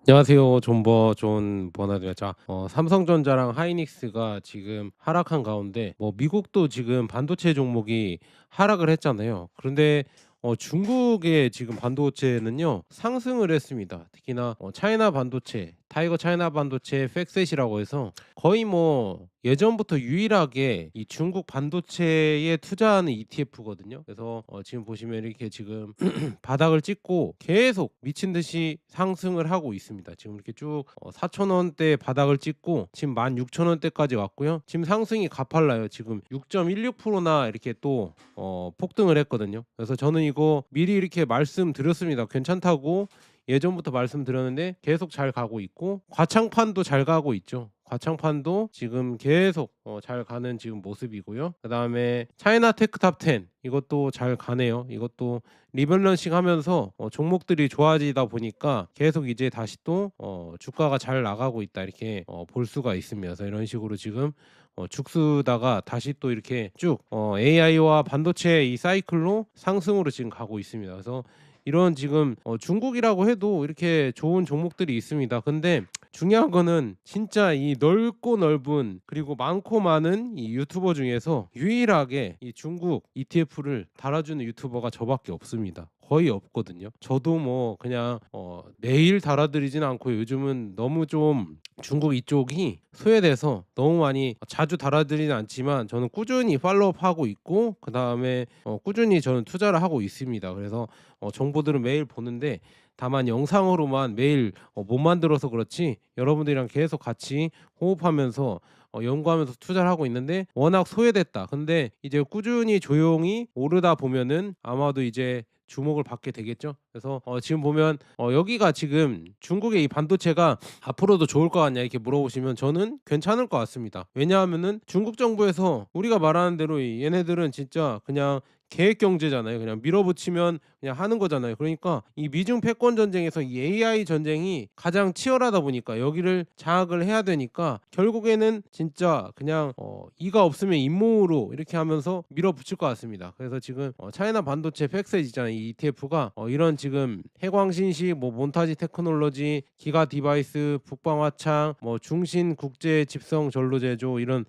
안녕하세요. 존 버나드입니다. 삼성전자랑 하이닉스가 지금 하락한 가운데 미국도 지금 반도체 종목이 하락을 했잖아요. 그런데 중국의 지금 반도체는요 상승을 했습니다. 특히나 차이나 반도체, 타이거 차이나 반도체 팩셋이라고 해서 거의 예전부터 유일하게 이 중국 반도체에 투자하는 ETF거든요. 그래서 지금 보시면 이렇게 지금 바닥을 찍고 계속 미친 듯이 상승을 하고 있습니다. 지금 이렇게 쭉 4,000원대 바닥을 찍고 지금 16,000원대까지 왔고요. 지금 상승이 가팔라요. 지금 6.16%나 이렇게 또 폭등을 했거든요. 그래서 저는 이거 미리 이렇게 말씀드렸습니다. 괜찮다고 예전부터 말씀드렸는데 계속 잘 가고 있고 과창판도 잘 가고 있죠. 과창판도 지금 계속 잘 가는 지금 모습이고요. 그다음에 차이나 테크 탑 10 이것도 잘 가네요. 이것도 리밸런싱 하면서 종목들이 좋아지다 보니까 계속 이제 다시 또 주가가 잘 나가고 있다 이렇게 볼 수가 있습니다. 그래서 이런 식으로 지금 죽쓰다가 다시 또 이렇게 쭉 AI와 반도체 이 사이클로 상승으로 지금 가고 있습니다. 그래서 이런 지금 중국이라고 해도 이렇게 좋은 종목들이 있습니다. 근데 중요한 거는 진짜 이 넓고 넓은 그리고 많고 많은 이 유튜버 중에서 유일하게 이 중국 ETF를 달아주는 유튜버가 저밖에 없습니다. 거의 없거든요. 저도 그냥 매일 달아드리지는 않고 요즘은 너무 좀 중국 이쪽이 소외돼서 너무 많이 자주 달아드리진 않지만 저는 꾸준히 팔로우업하고 있고 그다음에 꾸준히 저는 투자를 하고 있습니다. 그래서 정보들은 매일 보는데 다만 영상으로만 매일 못 만들어서 그렇지 여러분들이랑 계속 같이 호흡하면서 연구하면서 투자를 하고 있는데 워낙 소외됐다. 근데 이제 꾸준히 조용히 오르다 보면은 아마도 이제 주목을 받게 되겠죠. 그래서 지금 보면 여기가 지금 중국의 이 반도체가 앞으로도 좋을 것 같냐 이렇게 물어보시면 저는 괜찮을 것 같습니다. 왜냐하면은 중국 정부에서 우리가 말하는 대로 얘네들은 진짜 그냥 계획 경제잖아요. 그냥 밀어붙이면 그냥 하는 거잖아요. 그러니까 이 미중 패권 전쟁에서 이 AI 전쟁이 가장 치열하다 보니까 여기를 장악을 해야 되니까 결국에는 진짜 그냥 이가 없으면 잇몸으로 이렇게 하면서 밀어붙일 것 같습니다. 그래서 지금 차이나 반도체 팩셋 있잖아요. 이 ETF가 이런 지금 해광신식, 몬타지 테크놀로지, 기가 디바이스, 북방화창, 중신 국제 집성 전로 제조 이런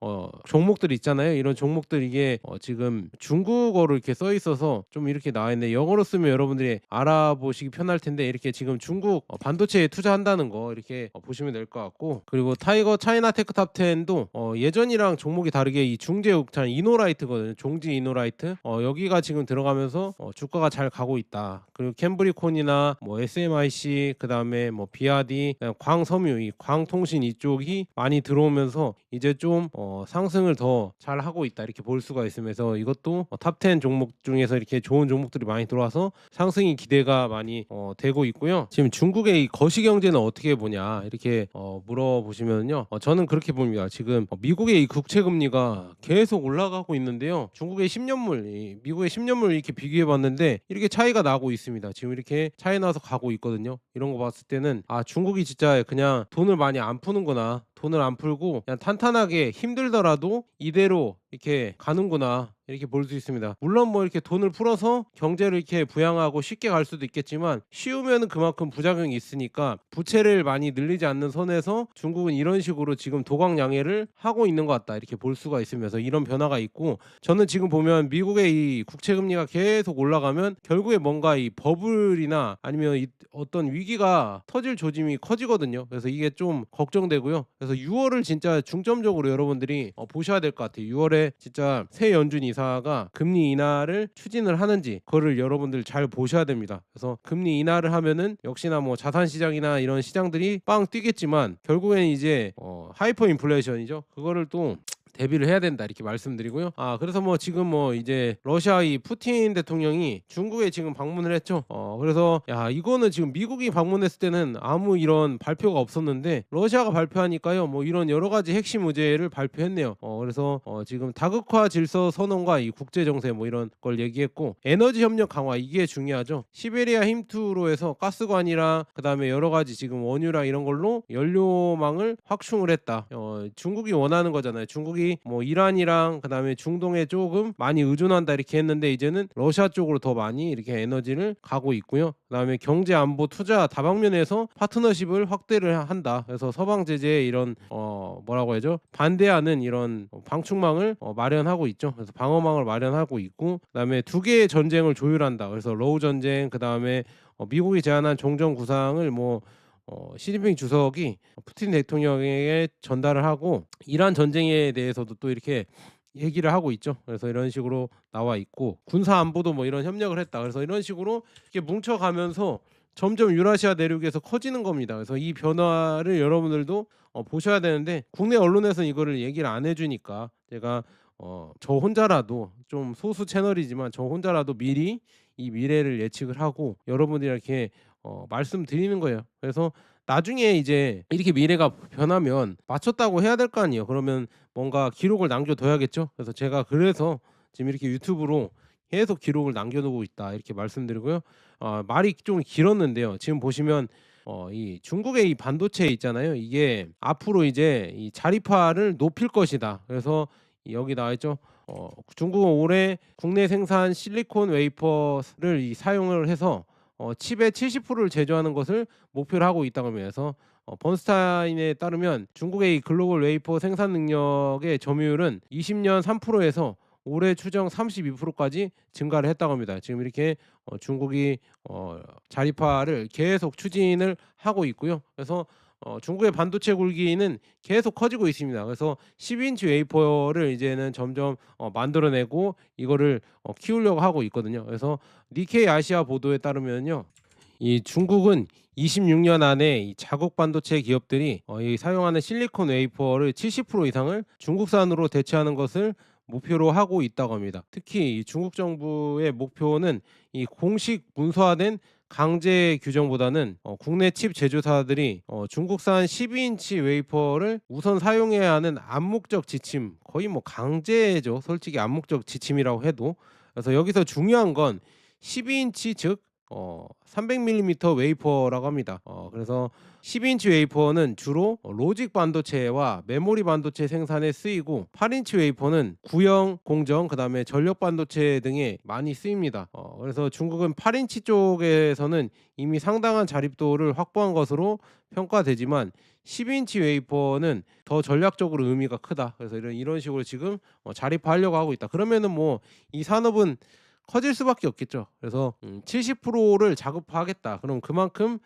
종목들 있잖아요. 이런 종목들 이게 지금 중국어로 이렇게 써 있어서 좀 이렇게 나와 있는데 영어로 쓰면 여러분들이 알아보시기 편할 텐데 이렇게 지금 중국 반도체에 투자한다는 거 이렇게 보시면 될 것 같고 그리고 타이거 차이나 테크 탑 10도 예전이랑 종목이 다르게 이 중제육찬 이노라이트거든요. 종지 이노라이트 여기가 지금 들어가면서 주가가 잘 가고 있다. 그리고 캠브리콘이나 SMIC 그다음에 비아디 광섬유 이 광통신 이쪽이 많이 들어오면서 이제 좀 상승을 더 잘 하고 있다 이렇게 볼 수가 있으면서 이것도 탑 10 종목 중에서 이렇게 좋은 종목들이 많이 들어와서 상승이 기대가 많이 되고 있고요. 지금 중국의 이 거시 경제는 어떻게 보냐 이렇게 물어보시면요. 저는 그렇게 봅니다. 지금 미국의 이 국채 금리가 계속 올라가고 있는데요. 중국의 10년물, 미국의 10년물 이렇게 비교해 봤는데 이렇게 차이가 나고 있습니다. 지금 이렇게 차이 나서 가고 있거든요. 이런 거 봤을 때는 중국이 진짜 그냥 돈을 많이 안 푸는구나. 돈을 안 풀고 그냥 탄탄하게 힘들더라도 이대로 이렇게 가는구나. 이렇게 볼 수 있습니다. 물론 이렇게 돈을 풀어서 경제를 이렇게 부양하고 쉽게 갈 수도 있겠지만 쉬우면은 그만큼 부작용이 있으니까 부채를 많이 늘리지 않는 선에서 중국은 이런 식으로 지금 도강 양해를 하고 있는 것 같다. 이렇게 볼 수가 있으면서 이런 변화가 있고 저는 지금 보면 미국의 이 국채 금리가 계속 올라가면 결국에 뭔가 이 버블이나 아니면 어떤 위기가 터질 조짐이 커지거든요. 그래서 이게 좀 걱정되고요. 그래서 6월을 진짜 중점적으로 여러분들이 보셔야 될 것 같아요. 6월에 진짜 새 연준 이사가 금리 인하를 추진을 하는지 그거를 여러분들 잘 보셔야 됩니다. 그래서 금리 인하를 하면은 역시나 자산 시장이나 이런 시장들이 빵 뛰겠지만 결국에는 이제 하이퍼 인플레이션이죠. 그거를 또 대비를 해야 된다 이렇게 말씀드리고요. 그래서 지금 이제 러시아 이 푸틴 대통령이 중국에 지금 방문을 했죠. 그래서 야 이거는 지금 미국이 방문했을 때는 아무 이런 발표가 없었는데 러시아가 발표하니까요. 이런 여러 가지 핵심 의제를 발표했네요. 그래서 지금 다극화 질서 선언과 이 국제 정세 이런 걸 얘기했고 에너지 협력 강화 이게 중요하죠. 시베리아 힘투로 해서 가스관이랑 그다음에 여러 가지 지금 원유랑 이런 걸로 연료망을 확충을 했다. 중국이 원하는 거잖아요. 중국이 중국이 뭐 이란이랑 그다음에 중동에 조금 많이 의존한다 이렇게 했는데 이제는 러시아 쪽으로 더 많이 이렇게 에너지를 가고 있고요. 그다음에 경제 안보 투자 다방면에서 파트너십을 확대를 한다. 그래서 서방 제재에 이런 뭐라고 해야죠? 반대하는 이런 방충망을 마련하고 있죠. 그래서 방어망을 마련하고 있고 그다음에 두 개의 전쟁을 조율한다. 그래서 러우 전쟁 그다음에 미국이 제안한 종전 구상을 뭐 시진핑 주석이 푸틴 대통령에게 전달을 하고 이란 전쟁에 대해서도 또 이렇게 얘기를 하고 있죠. 그래서 이런 식으로 나와 있고 군사 안보도 뭐 이런 협력을 했다. 그래서 이런 식으로 이렇게 뭉쳐가면서 점점 유라시아 대륙에서 커지는 겁니다. 그래서 이 변화를 여러분들도 보셔야 되는데 국내 언론에서는 이거를 얘기를 안 해주니까 제가 저 혼자라도 좀 소수 채널이지만 저 혼자라도 미리 이 미래를 예측을 하고 여러분들이 이렇게 말씀드리는 거예요. 그래서 나중에 이제 이렇게 미래가 변하면 맞췄다고 해야 될 거 아니에요. 그러면 뭔가 기록을 남겨둬야겠죠. 그래서 제가 그래서 지금 이렇게 유튜브로 계속 기록을 남겨두고 있다 이렇게 말씀드리고요. 말이 좀 길었는데요. 지금 보시면 이 중국의 이 반도체 있잖아요. 이게 앞으로 이제 이 자립화를 높일 것이다. 그래서 여기 나와 있죠. 중국은 올해 국내 생산 실리콘 웨이퍼를 사용을 해서 칩의 70%를 제조하는 것을 목표로 하고 있다고 합니다. 그래서 번스타인에 따르면 중국의 이 글로벌 웨이퍼 생산 능력의 점유율은 20년 3%에서 올해 추정 32%까지 증가를 했다고 합니다. 지금 이렇게 중국이 자립화를 계속 추진을 하고 있고요. 그래서 중국의 반도체 굴기는 계속 커지고 있습니다. 그래서 10인치 웨이퍼를 이제는 점점 만들어내고 이거를 키우려고 하고 있거든요. 그래서 니케이 아시아 보도에 따르면요. 이 중국은 26년 안에 이 자국 반도체 기업들이 이 사용하는 실리콘 웨이퍼를 70% 이상을 중국산으로 대체하는 것을 목표로 하고 있다고 합니다. 특히 이 중국 정부의 목표는 이 공식 문서화된 강제 규정보다는 국내 칩 제조사들이 중국산 12인치 웨이퍼를 우선 사용해야 하는 암묵적 지침, 거의 뭐 강제죠. 솔직히 암묵적 지침이라고 해도. 그래서 여기서 중요한 건 12인치 즉 300mm 웨이퍼라고 합니다. 그래서 10인치 웨이퍼는 주로 로직 반도체와 메모리 반도체 생산에 쓰이고 8인치 웨이퍼는 구형, 공정, 그다음에 전력 반도체 등에 많이 쓰입니다. 그래서 중국은 8인치 쪽에서는 이미 상당한 자립도를 확보한 것으로 평가되지만 10인치 웨이퍼는 더 전략적으로 의미가 크다. 그래서 이런 식으로 지금 자립화하려고 하고 있다. 그러면은 뭐 이 산업은 커질 수밖에 없겠죠. 그래서 70%를 자급화하겠다. 그럼 그만큼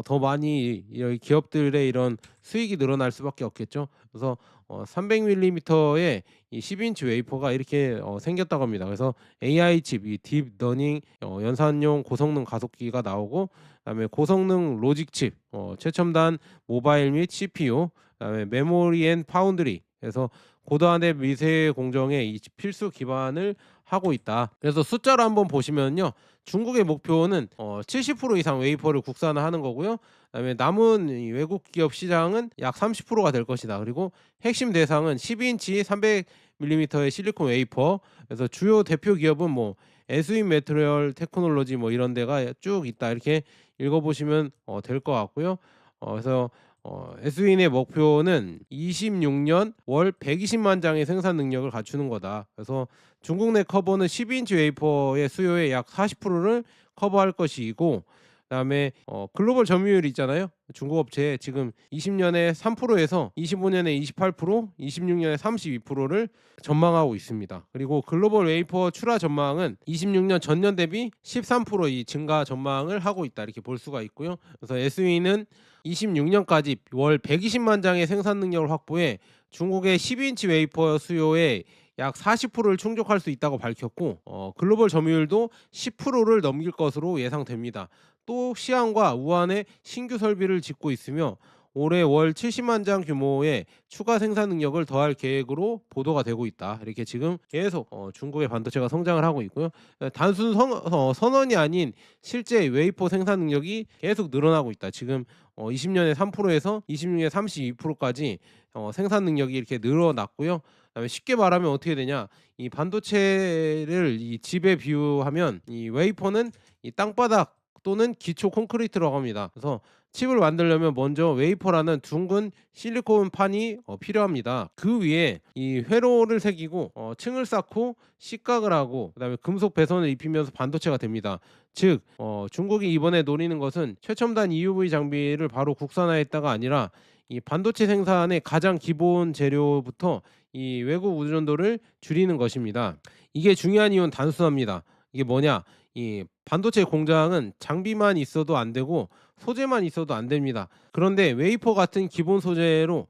더 많이 이 기업들의 이런 수익이 늘어날 수밖에 없겠죠. 그래서 300mm의 이 10인치 웨이퍼가 이렇게 생겼다고 합니다. 그래서 AI 칩, 이 딥러닝 연산용 고성능 가속기가 나오고 그다음에 고성능 로직 칩, 최첨단 모바일 및 CPU, 그다음에 메모리 앤 파운드리. 그래서 고도화된 미세 공정의 이 필수 기반을 하고 있다. 그래서 숫자로 한번 보시면요. 중국의 목표는 70% 이상 웨이퍼를 국산화하는 거고요. 그다음에 남은 이 외국 기업 시장은 약 30%가 될 것이다. 그리고 핵심 대상은 12인치 300mm의 실리콘 웨이퍼. 그래서 주요 대표 기업은 뭐 에스윈 매트리얼 테크놀로지 뭐 이런 데가 쭉 있다. 이렇게 읽어보시면 될 것 같고요. 그래서 에스윈의 목표는 26년 월 120만 장의 생산 능력을 갖추는 거다. 그래서 중국 내 커버는 12인치 웨이퍼의 수요의 약 40%를 커버할 것이고 그다음에 글로벌 점유율 있잖아요. 중국 업체 지금 20년에 3%에서 25년에 28%, 26년에 32%를 전망하고 있습니다. 그리고 글로벌 웨이퍼 출하 전망은 26년 전년 대비 13%이 증가 전망을 하고 있다. 이렇게 볼 수가 있고요. 그래서 SW는 26년까지 월 120만 장의 생산 능력을 확보해 중국의 12인치 웨이퍼 수요의 약 40%를 충족할 수 있다고 밝혔고 글로벌 점유율도 10%를 넘길 것으로 예상됩니다. 또 시안과 우한에 신규 설비를 짓고 있으며 올해 월 70만 장 규모의 추가 생산 능력을 더할 계획으로 보도가 되고 있다. 이렇게 지금 계속 중국의 반도체가 성장을 하고 있고요. 단순 선언이 아닌 실제 웨이퍼 생산 능력이 계속 늘어나고 있다. 지금 20년에 3%에서 26년에 32%까지 생산 능력이 이렇게 늘어났고요. 그다음에 쉽게 말하면 어떻게 되냐? 이 반도체를 이 집에 비유하면 이 웨이퍼는 이 땅바닥 또는 기초 콘크리트라고 합니다. 그래서 칩을 만들려면 먼저 웨이퍼라는 둥근 실리콘 판이 필요합니다. 그 위에 이 회로를 새기고 층을 쌓고 식각을 하고 그다음에 금속 배선을 입히면서 반도체가 됩니다. 즉 중국이 이번에 노리는 것은 최첨단 EUV 장비를 바로 국산화했다가 아니라 이 반도체 생산의 가장 기본 재료부터 이 외국 의존도를 줄이는 것입니다. 이게 중요한 이유는 단순합니다. 이게 뭐냐? 이 반도체 공장은 장비만 있어도 안 되고 소재만 있어도 안 됩니다. 그런데 웨이퍼 같은 기본 소재로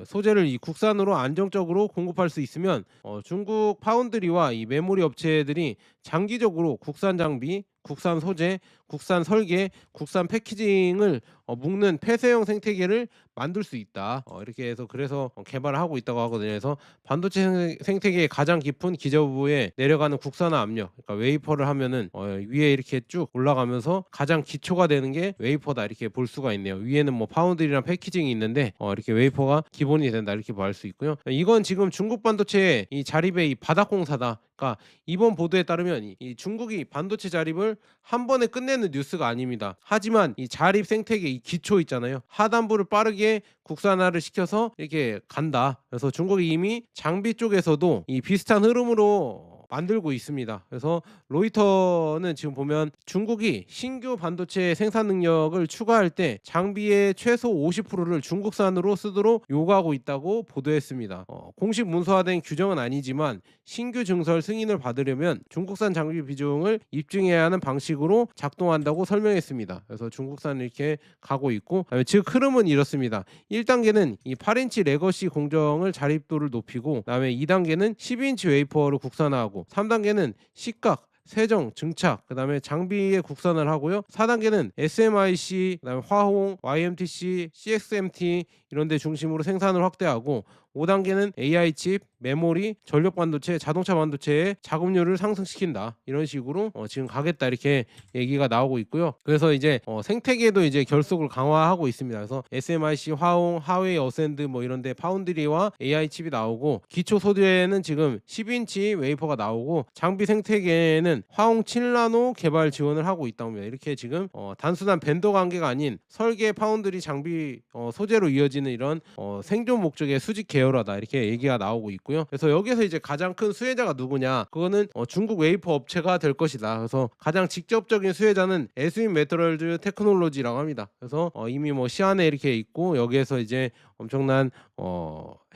소재를 이 국산으로 안정적으로 공급할 수 있으면 중국 파운드리와 이 메모리 업체들이 장기적으로 국산 장비, 국산 소재, 국산 설계, 국산 패키징을 묶는 폐쇄형 생태계를 만들 수 있다. 이렇게 해서 그래서 개발을 하고 있다고 하거든요. 그래서 반도체 생태계의 가장 깊은 기저부에 내려가는 국산화 압력, 그러니까 웨이퍼를 하면은 위에 이렇게 쭉 올라가면서 가장 기초가 되는 게 웨이퍼다 이렇게 볼 수가 있네요. 위에는 뭐 파운드리랑 패키징이 있는데 이렇게 웨이퍼가 기본이 된다 이렇게 볼 수 있고요. 이건 지금 중국 반도체의 이 자립의 이 바닥공사다. 그러니까 이번 보도에 따르면 이 중국이 반도체 자립을 한 번에 끝내는 뉴스가 아닙니다. 하지만 이 자립 생태계 이 기초 있잖아요. 하단부를 빠르게 국산화를 시켜서 이렇게 간다. 그래서 중국이 이미 장비 쪽에서도 이 비슷한 흐름으로 만들고 있습니다. 그래서 로이터는 지금 보면 중국이 신규 반도체 생산 능력을 추가할 때 장비의 최소 50%를 중국산으로 쓰도록 요구하고 있다고 보도했습니다. 공식 문서화된 규정은 아니지만 신규 증설 승인을 받으려면 중국산 장비 비중을 입증해야 하는 방식으로 작동한다고 설명했습니다. 그래서 중국산을 이렇게 가고 있고, 즉 흐름은 이렇습니다. 1단계는 이 8인치 레거시 공정을 자립도를 높이고, 그다음에 2단계는 12인치 웨이퍼를 국산화하고, 3단계는 식각, 세정, 증착, 그다음에 장비의 국산을 하고요. 4단계는 SMIC, 그다음에 화홍, YMTC, CXMT 이런 데 중심으로 생산을 확대하고, 5단계는 AI 칩, 메모리, 전력 반도체, 자동차 반도체의 작업률을 상승시킨다. 이런 식으로 지금 가겠다 이렇게 얘기가 나오고 있고요. 그래서 이제 생태계도 이제 결속을 강화하고 있습니다. 그래서 SMIC, 화홍, 하웨이, 어센드 뭐 이런 데 파운드리와 AI 칩이 나오고, 기초 소재는 지금 10인치 웨이퍼가 나오고, 장비 생태계에는 화홍 7나노 개발 지원을 하고 있다고 합니다. 이렇게 지금 단순한 벤더 관계가 아닌 설계 파운드리 장비 소재로 이어지는 이런 생존 목적의 수직 계열화다 이렇게 얘기가 나오고 있고요. 그래서 여기서 이제 가장 큰 수혜자가 누구냐? 그거는 중국 웨이퍼 업체가 될 것이다. 그래서 가장 직접적인 수혜자는 에스윈 메터럴즈 테크놀로지라고 합니다. 그래서 이미 뭐 시안에 이렇게 있고, 여기에서 이제 엄청난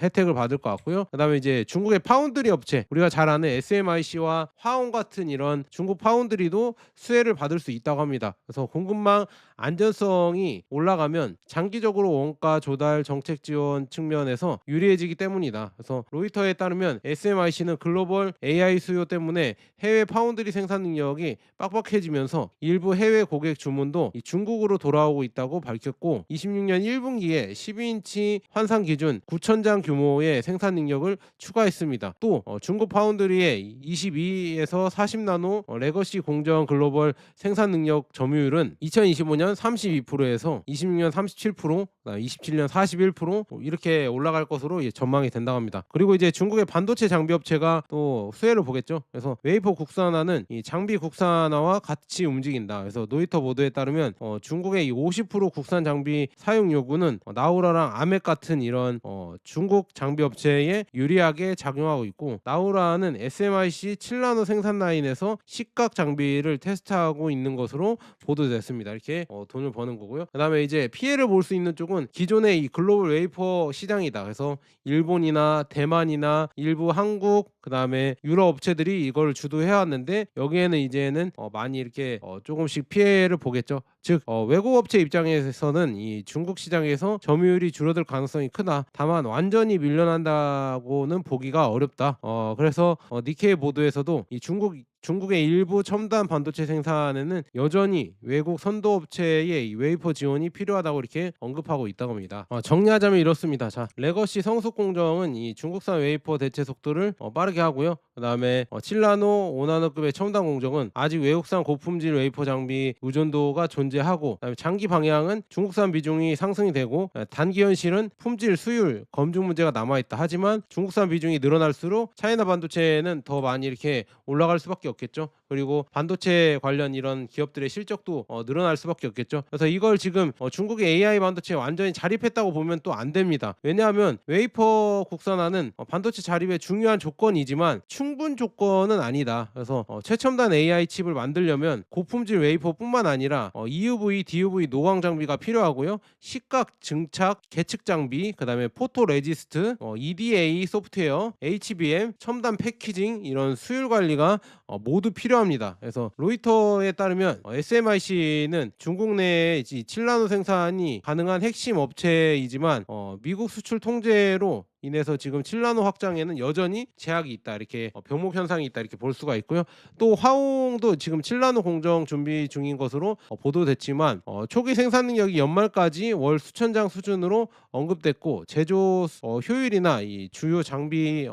혜택을 받을 것 같고요. 그다음에 이제 중국의 파운드리 업체, 우리가 잘 아는 SMIC와 화홍 같은 이런 중국 파운드리도 수혜를 받을 수 있다고 합니다. 그래서 공급망 안전성이 올라가면 장기적으로 원가 조달 정책 지원 측면에서 유리해지기 때문이다. 그래서 로이터에 따르면 SMIC는 글로벌 AI 수요 때문에 해외 파운드리 생산 능력이 빡빡해지면서 일부 해외 고객 주문도 중국으로 돌아오고 있다고 밝혔고, 26년 1분기에 12인치 환상 기준 9,000장 규모의 생산 능력을 추가했습니다. 또 중국 파운드리의 22에서 40나노 레거시 공정 글로벌 생산 능력 점유율은 2025년 32%에서 26년 37%, 27년 41% 이렇게 올라갈 것으로 전망이 된다고 합니다. 그리고 이제 중국의 반도체 장비 업체가 또 수혜를 보겠죠. 그래서 웨이퍼 국산화는 이 장비 국산화와 같이 움직인다. 그래서 노이터 보도에 따르면 중국의 이 50% 국산 장비 사용 요구는 나우라랑 아멕 같은 이런 중국 장비 업체에 유리하게 작용하고 있고, 나우라는 SMIC 7나노 생산 라인에서 식각 장비를 테스트하고 있는 것으로 보도됐습니다. 이렇게 돈을 버는 거고요. 그다음에 이제 피해를 볼 수 있는 쪽은 기존의 이 글로벌 웨이퍼 시장이다. 그래서 일본이나 대만이나 일부 한국, 그다음에 유럽 업체들이 이걸 주도해 왔는데, 여기에는 이제는 많이 이렇게 조금씩 피해를 보겠죠. 즉 외국 업체 입장에서는 이 중국 시장에서 점유율이 줄어들 가능성이 크다. 다만 완전히 밀려난다고는 보기가 어렵다. 그래서 니케이 보도에서도 이 중국의 일부 첨단 반도체 생산에는 여전히 외국 선도업체의 이 웨이퍼 지원이 필요하다고 이렇게 언급하고 있다고 합니다. 정리하자면 이렇습니다. 자, 레거시 성숙 공정은 이 중국산 웨이퍼 대체 속도를 빠르게 하고요. 그다음에 7나노, 5나노급의 첨단 공정은 아직 외국산 고품질 웨이퍼 장비 의존도가 존재하고, 그다음에 장기 방향은 중국산 비중이 상승이 되고, 단기 현실은 품질, 수율, 검증 문제가 남아있다. 하지만 중국산 비중이 늘어날수록 차이나 반도체는 더 많이 이렇게 올라갈 수밖에 없겠죠. 그리고 반도체 관련 이런 기업들의 실적도 늘어날 수밖에 없겠죠. 그래서 이걸 지금 중국의 AI 반도체에 완전히 자립했다고 보면 또 안 됩니다. 왜냐하면 웨이퍼 국산화는 반도체 자립의 중요한 조건이지만 충분 조건은 아니다. 그래서 최첨단 AI 칩을 만들려면 고품질 웨이퍼뿐만 아니라 EUV, DUV 노광 장비가 필요하고요. 시각 증착 계측 장비, 그다음에 포토 레지스트, EDA 소프트웨어, HBM, 첨단 패키징 이런 수율 관리가 모두 필요합니다. 그래서 로이터에 따르면 SMIC는 중국 내에 7나노 생산이 가능한 핵심 업체이지만 미국 수출 통제로 인해서 지금 7나노 확장에는 여전히 제약이 있다, 이렇게 병목 현상이 있다, 이렇게 볼 수가 있고요. 또 화홍도 지금 7나노 공정 준비 중인 것으로 보도됐지만 초기 생산 능력이 연말까지 월 수천 장 수준으로 언급됐고 제조 효율이나 이 주요 장비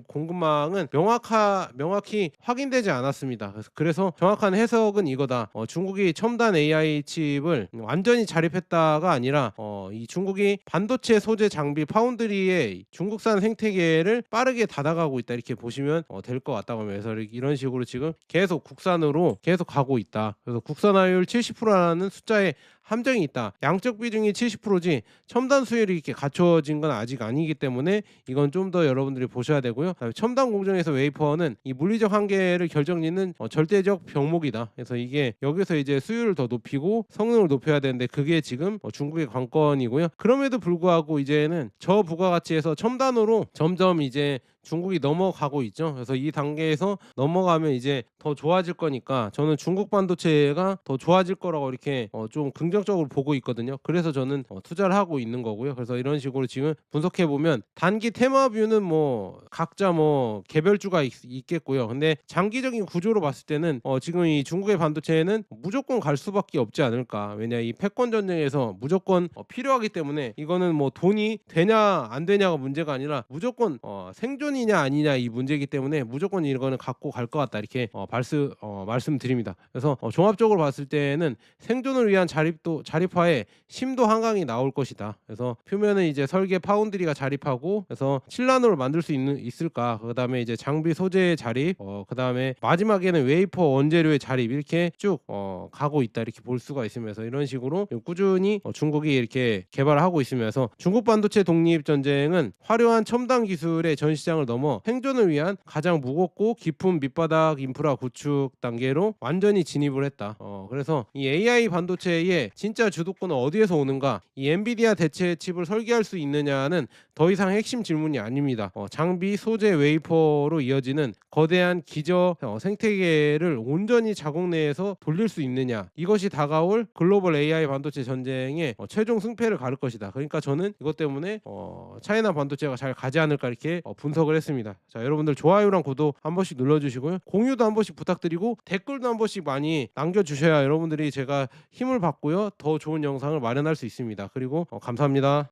공급망은 명확히 확인되지 않았습니다. 그래서 정확한 해석은 이거다. 중국이 첨단 AI 칩을 완전히 자립했다가 아니라 이 중국이 반도체 소재 장비 파운드리의 중국산 생태계를 빠르게 닫아가고 있다, 이렇게 보시면 될 것 같다고 하면서 이런 식으로 지금 계속 국산으로 계속 가고 있다. 그래서 국산화율 70%라는 숫자에 함정이 있다. 양적 비중이 70%지 첨단 수율이 이렇게 갖춰진 건 아직 아니기 때문에 이건 좀 더 여러분들이 보셔야 되고요. 첨단 공정에서 웨이퍼는 이 물리적 한계를 결정짓는 절대적 병목이다. 그래서 이게 여기서 이제 수율을 더 높이고 성능을 높여야 되는데 그게 지금 중국의 관건이고요. 그럼에도 불구하고 이제는 저부가가치에서 첨단으로 점점 이제 중국이 넘어가고 있죠. 그래서 이 단계에서 넘어가면 이제 더 좋아질 거니까 저는 중국 반도체가 더 좋아질 거라고 이렇게 좀 긍정적으로 보고 있거든요. 그래서 저는 투자를 하고 있는 거고요. 그래서 이런 식으로 지금 분석해 보면 단기 테마뷰는 뭐 각자 뭐 개별주가 있겠고요. 근데 장기적인 구조로 봤을 때는 지금 이 중국의 반도체는 무조건 갈 수밖에 없지 않을까. 왜냐, 이 패권 전쟁에서 무조건 필요하기 때문에 이거는 뭐 돈이 되냐 안 되냐가 문제가 아니라 무조건 생존이냐 아니냐 이 문제이기 때문에 무조건 이거는 갖고 갈 것 같다, 이렇게 말씀드립니다. 그래서 종합적으로 봤을 때는 생존을 위한 자립화에 심도 한강이 나올 것이다. 그래서 표면은 이제 설계 파운드리가 자립하고 그래서 7나노를 만들 수 있을까, 그다음에 이제 장비 소재의 자립, 그다음에 마지막에는 웨이퍼 원재료의 자립, 이렇게 쭉 가고 있다, 이렇게 볼 수가 있으면서 이런 식으로 꾸준히 중국이 이렇게 개발하고 있으면서 중국 반도체 독립 전쟁은 화려한 첨단 기술의 전 시장을 넘어 생존을 위한 가장 무겁고 깊은 밑바닥 인프라 구축 단계로 완전히 진입을 했다. 그래서 이 AI 반도체의 진짜 주도권은 어디에서 오는가? 이 엔비디아 대체 칩을 설계할 수 있느냐는 더 이상 핵심 질문이 아닙니다. 장비, 소재, 웨이퍼로 이어지는 거대한 기저 생태계를 온전히 자국 내에서 돌릴 수 있느냐, 이것이 다가올 글로벌 AI 반도체 전쟁의 최종 승패를 가를 것이다. 그러니까 저는 이것 때문에 차이나 반도체가 잘 가지 않을까, 이렇게 분석을 했습니다. 자, 여러분들 좋아요랑 구독 한 번씩 눌러주시고요. 공유도 한 번씩 부탁드리고 댓글도 한 번씩 많이 남겨주셔야 여러분들이 제가 힘을 받고요, 더 좋은 영상을 마련할 수 있습니다. 그리고 감사합니다.